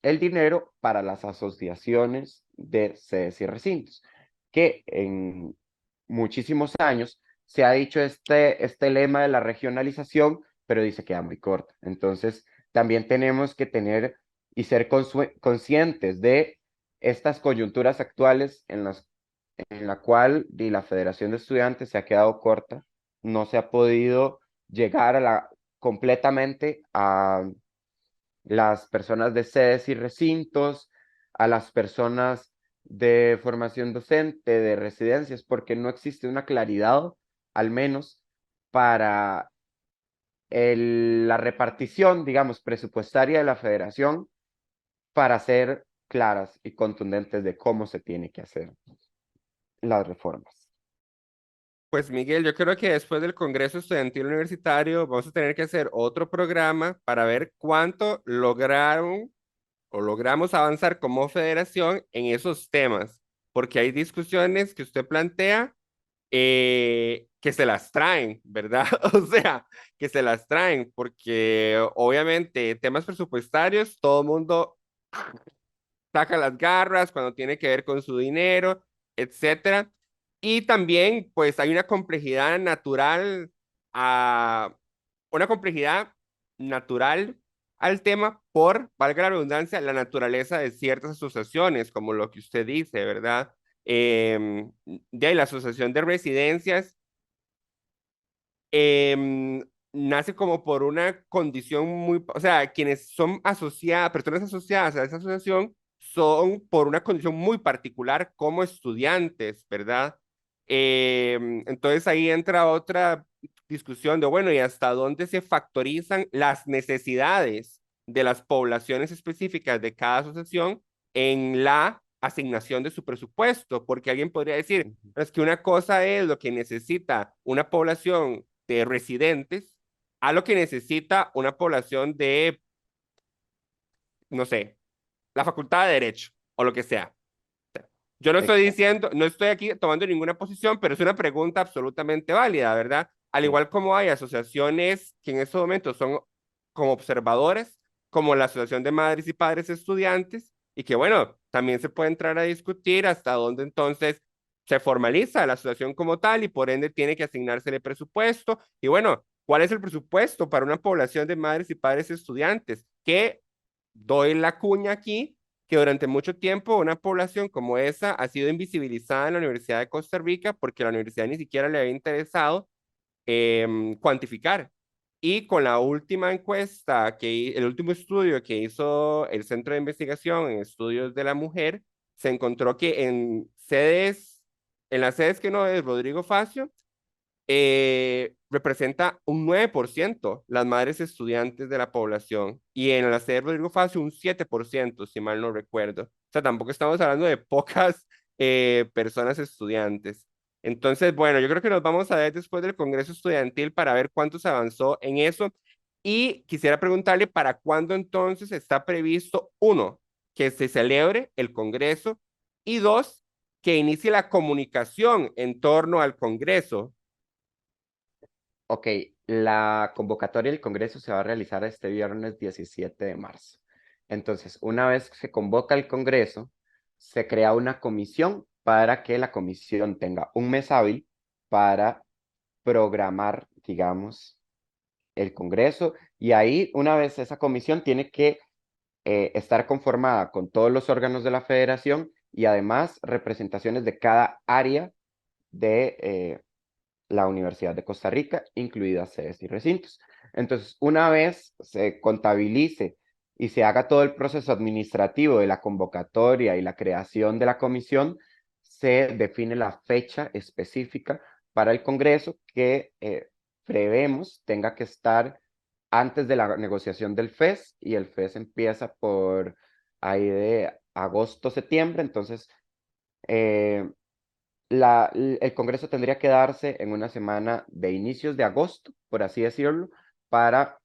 el dinero para las asociaciones de sedes y recintos, que en muchísimos años se ha dicho este lema de la regionalización, pero dice que queda muy corto. Entonces, también tenemos que tener y ser conscientes de estas coyunturas actuales en la cual la Federación de Estudiantes se ha quedado corta, no se ha podido llegar completamente a las personas de sedes y recintos, a las personas de formación docente, de residencias, porque no existe una claridad, al menos, para la repartición, digamos, presupuestaria de la federación para ser claras y contundentes de cómo se tiene que hacer las reformas. Pues Miguel, yo creo que después del Congreso Estudiantil Universitario vamos a tener que hacer otro programa para ver cuánto lograron o logramos avanzar como federación en esos temas, porque hay discusiones que usted plantea que se las traen, ¿verdad? O sea, que se las traen, porque obviamente temas presupuestarios, todo el mundo saca las garras cuando tiene que ver con su dinero, etcétera. Y también, pues, hay a, una complejidad natural al tema por, valga la redundancia, la naturaleza de ciertas asociaciones, como lo que usted dice, ¿verdad? De ahí, la Asociación de Residencias em, nace como por una condición muy, o sea, quienes son asociadas, personas asociadas a esa asociación son por una condición muy particular como estudiantes, ¿verdad? Entonces ahí entra otra discusión de, bueno, ¿y hasta dónde se factorizan las necesidades de las poblaciones específicas de cada asociación en la asignación de su presupuesto? Porque alguien podría decir, es que una cosa es lo que necesita una población de residentes a lo que necesita una población de, no sé, la Facultad de Derecho o lo que sea. Yo no estoy Exacto. diciendo, no estoy aquí tomando ninguna posición, pero es una pregunta absolutamente válida, ¿verdad? Al igual como hay asociaciones que en estos momentos son como observadores, como la Asociación de Madres y Padres Estudiantes, y que bueno, también se puede entrar a discutir hasta dónde entonces se formaliza la asociación como tal y por ende tiene que asignársele presupuesto. Y bueno, ¿cuál es el presupuesto para una población de madres y padres estudiantes? ¿Qué doy la cuña aquí, que durante mucho tiempo una población como esa ha sido invisibilizada en la Universidad de Costa Rica porque la universidad ni siquiera le había interesado cuantificar. Y con la última encuesta, el último estudio que hizo el Centro de Investigación en Estudios de la Mujer, se encontró que en las sedes que no es Rodrigo Facio, representa un 9% las madres estudiantes de la población y en la sede de Rodrigo Facio un 7%, si mal no recuerdo. O sea, tampoco estamos hablando de pocas personas estudiantes. Entonces, bueno, yo creo que nos vamos a ver después del Congreso Estudiantil para ver cuánto se avanzó en eso. Y quisiera preguntarle para cuándo entonces está previsto, uno, que se celebre el Congreso y dos, que inicie la comunicación en torno al Congreso. Ok, la convocatoria del Congreso se va a realizar este viernes 17 de marzo. Entonces, una vez que se convoca el Congreso, se crea una comisión para que la comisión tenga un mes hábil para programar, digamos, el Congreso. Y ahí, una vez esa comisión tiene que estar conformada con todos los órganos de la federación y además representaciones de cada área de la Universidad de Costa Rica, incluidas sedes y recintos. Entonces, una vez se contabilice y se haga todo el proceso administrativo de la convocatoria y la creación de la comisión, se define la fecha específica para el Congreso que prevemos tenga que estar antes de la negociación del FES, y el FES empieza por ahí de agosto, septiembre. Entonces, eh, el Congreso tendría que darse en una semana de inicios de agosto, por así decirlo, para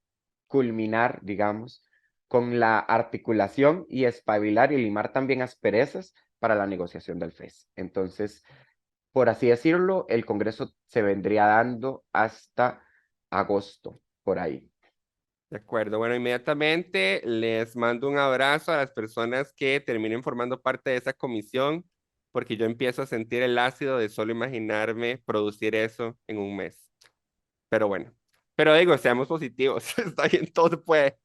culminar, digamos, con la articulación y espabilar y limar también asperezas para la negociación del FES. Entonces, por así decirlo, el Congreso se vendría dando hasta agosto, por ahí. De acuerdo, bueno, inmediatamente les mando un abrazo a las personas que terminen formando parte de esa comisión, porque yo empiezo a sentir el ácido de solo imaginarme producir eso en un mes. Pero bueno, pero digo, seamos positivos, está bien, todo se puede.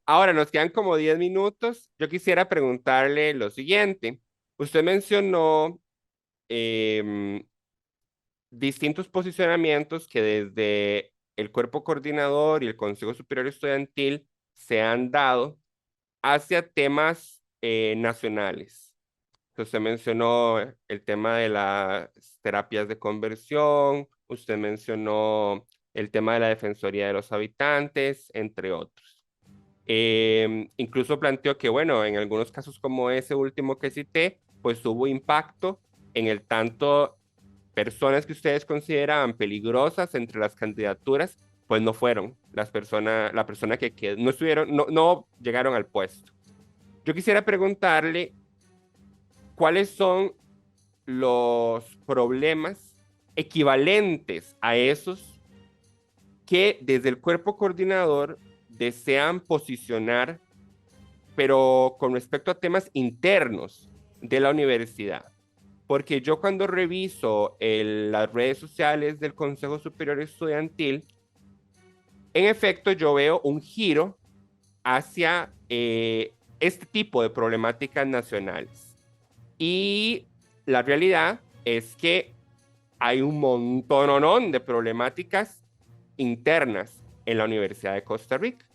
Ahora nos quedan como 10 minutos. Yo quisiera preguntarle lo siguiente. Usted mencionó em, distintos posicionamientos que desde el cuerpo coordinador y el Consejo Superior Estudiantil se han dado hacia temas nacionales. Usted mencionó el tema de las terapias de conversión, usted mencionó el tema de la Defensoría de los Habitantes, entre otros. Incluso planteó que, bueno, en algunos casos como ese último que cité, pues hubo impacto en el tanto personas que ustedes consideraban peligrosas entre las candidaturas, pues no fueron la persona que no estuvieron, no llegaron al puesto. Yo quisiera preguntarle cuáles son los problemas equivalentes a esos que desde el cuerpo coordinador desean posicionar, pero con respecto a temas internos de la universidad. Porque yo cuando reviso las redes sociales del Consejo Superior Estudiantil, en efecto yo veo un giro hacia este tipo de problemáticas nacionales. Y la realidad es que hay un montón de problemáticas internas en la Universidad de Costa Rica.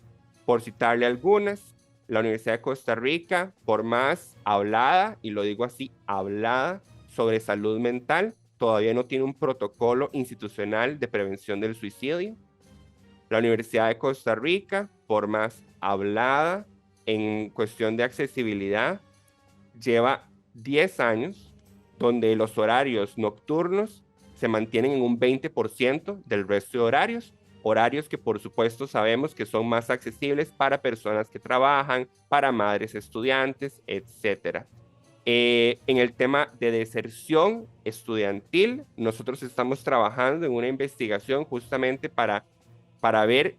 Por citarle algunas, la Universidad de Costa Rica, por más hablada, y lo digo así, hablada, sobre salud mental, todavía no tiene un protocolo institucional de prevención del suicidio. La Universidad de Costa Rica, por más hablada en cuestión de accesibilidad, lleva 10 años donde los horarios nocturnos se mantienen en un 20% del resto de horarios que por supuesto sabemos que son más accesibles para personas que trabajan, para madres estudiantes, etcétera. En el tema de deserción estudiantil, nosotros estamos trabajando en una investigación justamente para ver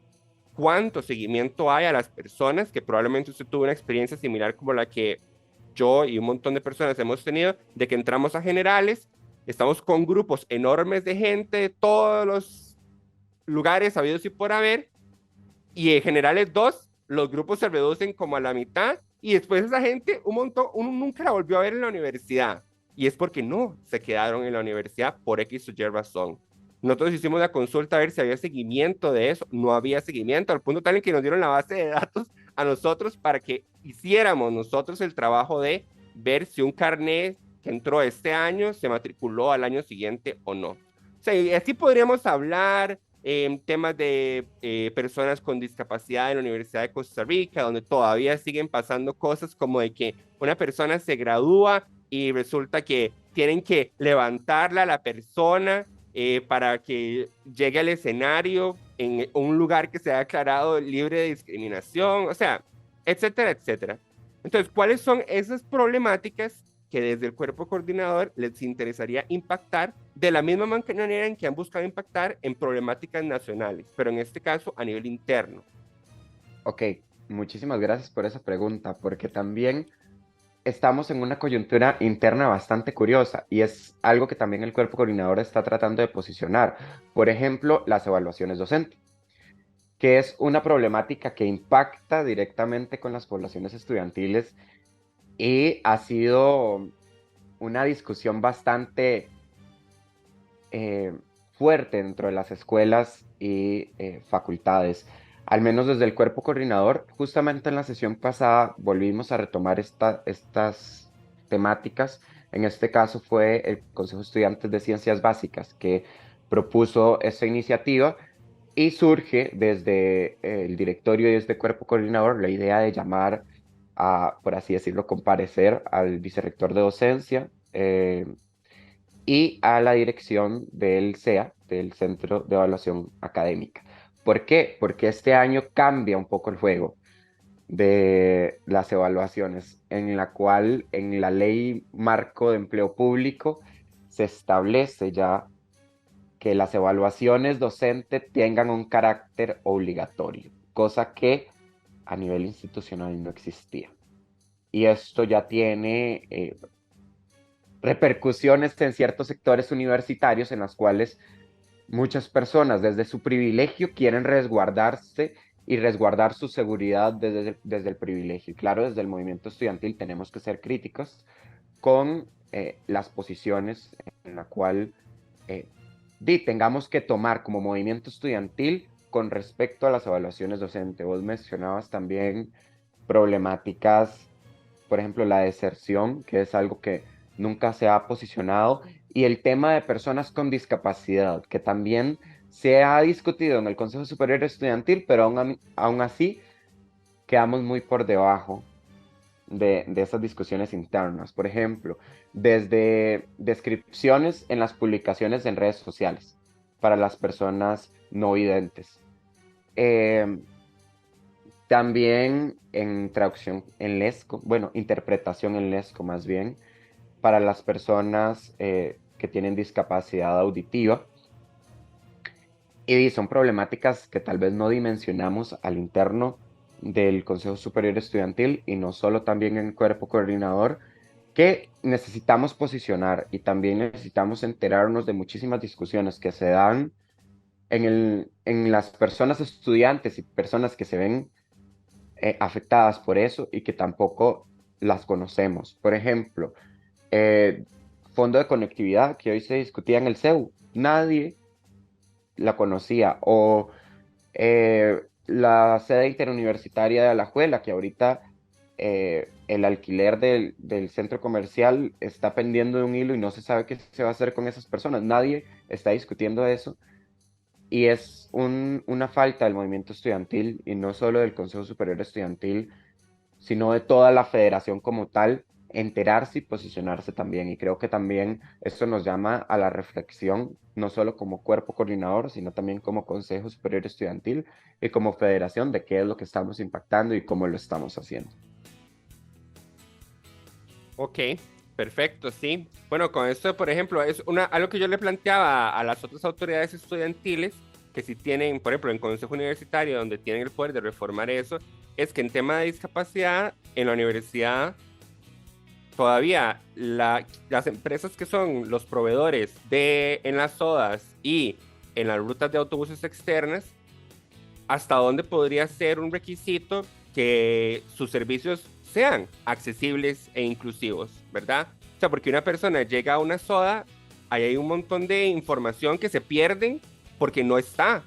cuánto seguimiento hay a las personas, que probablemente usted tuvo una experiencia similar como la que yo y un montón de personas hemos tenido, de que entramos a generales, estamos con grupos enormes de gente de todos los lugares habidos y por haber, y en generales 2 los grupos se reducen como a la mitad y después esa gente, un montón, uno nunca la volvió a ver en la universidad. Y es porque no se quedaron en la universidad por X o Y razón. Nosotros hicimos la consulta a ver si había seguimiento de eso. No había seguimiento, al punto tal en que nos dieron la base de datos a nosotros para que hiciéramos nosotros el trabajo de ver si un carnet que entró este año se matriculó al año siguiente o no. O sea, y así podríamos hablar temas de personas con discapacidad en la Universidad de Costa Rica, donde todavía siguen pasando cosas como de que una persona se gradúa y resulta que tienen que levantarla a la persona para que llegue al escenario en un lugar que se ha declarado libre de discriminación, o sea, etcétera, etcétera. Entonces, ¿cuáles son esas problemáticas que desde el cuerpo coordinador les interesaría impactar de la misma manera en que han buscado impactar en problemáticas nacionales, pero en este caso a nivel interno? Ok, muchísimas gracias por esa pregunta, porque también estamos en una coyuntura interna bastante curiosa y es algo que también el cuerpo coordinador está tratando de posicionar. Por ejemplo, las evaluaciones docentes, que es una problemática que impacta directamente con las poblaciones estudiantiles y ha sido una discusión bastante fuerte dentro de las escuelas y facultades. Al menos desde el cuerpo coordinador, justamente en la sesión pasada volvimos a retomar estas temáticas. En este caso fue el Consejo de Estudiantes de Ciencias Básicas que propuso esta iniciativa y surge desde el directorio y desde el cuerpo coordinador la idea de llamar a, por así decirlo, comparecer al vicerrector de docencia y a la dirección del CEA, del Centro de Evaluación Académica. ¿Por qué? Porque este año cambia un poco el juego de las evaluaciones, en la cual en la ley marco de empleo público se establece ya que las evaluaciones docentes tengan un carácter obligatorio, cosa que a nivel institucional no existía. Y esto ya tiene repercusiones en ciertos sectores universitarios en las cuales muchas personas desde su privilegio quieren resguardarse y resguardar su seguridad desde el privilegio. Y claro, desde el movimiento estudiantil tenemos que ser críticos con las posiciones en la cual tengamos que tomar como movimiento estudiantil con respecto a las evaluaciones docentes. Vos mencionabas también problemáticas, por ejemplo, la deserción, que es algo que nunca se ha posicionado, y el tema de personas con discapacidad, que también se ha discutido en el Consejo Superior Estudiantil, pero aún así quedamos muy por debajo de esas discusiones internas. Por ejemplo, desde descripciones en las publicaciones en redes sociales para las personas no videntes. También en traducción en lesco, bueno, interpretación en lesco más bien, para las personas que tienen discapacidad auditiva. Y son problemáticas que tal vez no dimensionamos al interno del Consejo Superior Estudiantil y no solo también en el cuerpo coordinador, que necesitamos posicionar y también necesitamos enterarnos de muchísimas discusiones que se dan en las personas estudiantes y personas que se ven afectadas por eso y que tampoco las conocemos. Por ejemplo, fondo de conectividad que hoy se discutía en el CEU, nadie la conocía, o la sede interuniversitaria de Alajuela, que ahorita el alquiler del centro comercial está pendiendo de un hilo y no se sabe qué se va a hacer con esas personas, nadie está discutiendo eso. Y es una falta del movimiento estudiantil, y no solo del Consejo Superior Estudiantil, sino de toda la federación como tal, enterarse y posicionarse también. Y creo que también esto nos llama a la reflexión, no solo como cuerpo coordinador, sino también como Consejo Superior Estudiantil y como federación, de qué es lo que estamos impactando y cómo lo estamos haciendo. Ok, perfecto, sí. Bueno, con esto, por ejemplo, es algo que yo le planteaba a las otras autoridades estudiantiles, que si tienen, por ejemplo, en Consejo Universitario, donde tienen el poder de reformar eso, es que en tema de discapacidad, en la universidad, todavía las empresas que son los proveedores en las sodas y en las rutas de autobuses externas, ¿hasta dónde podría ser un requisito que sus servicios sean accesibles e inclusivos, ¿verdad? O sea, porque una persona llega a una soda, ahí hay un montón de información que se pierden porque no está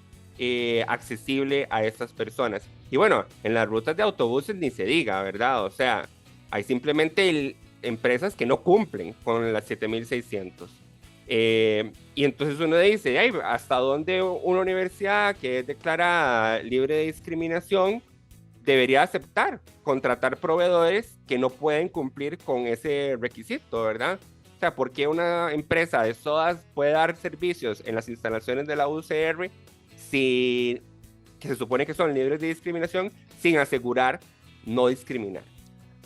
accesible a estas personas. Y bueno, en las rutas de autobuses ni se diga, ¿verdad? O sea, hay simplemente empresas que no cumplen con las 7600. Y entonces uno dice, ay, ¿hasta dónde una universidad que es declarada libre de discriminación debería aceptar contratar proveedores que no pueden cumplir con ese requisito, ¿verdad? O sea, ¿por qué una empresa de sodas puede dar servicios en las instalaciones de la UCR si, que se supone que son libres de discriminación, sin asegurar no discriminar?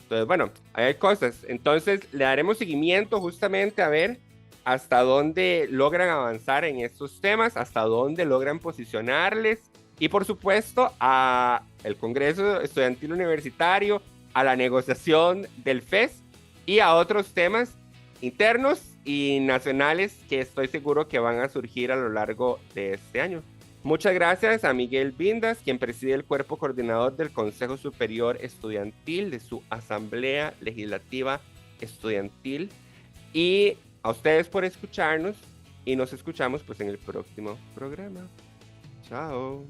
Entonces, bueno, hay cosas. Entonces, le daremos seguimiento justamente a ver hasta dónde logran avanzar en estos temas, hasta dónde logran posicionarles y, por supuesto, a el Congreso Estudiantil Universitario, a la negociación del FES y a otros temas internos y nacionales que estoy seguro que van a surgir a lo largo de este año. Muchas gracias a Miguel Vindas, quien preside el cuerpo coordinador del Consejo Superior Estudiantil de su Asamblea Legislativa Estudiantil, y a ustedes por escucharnos, y nos escuchamos pues en el próximo programa. Chao.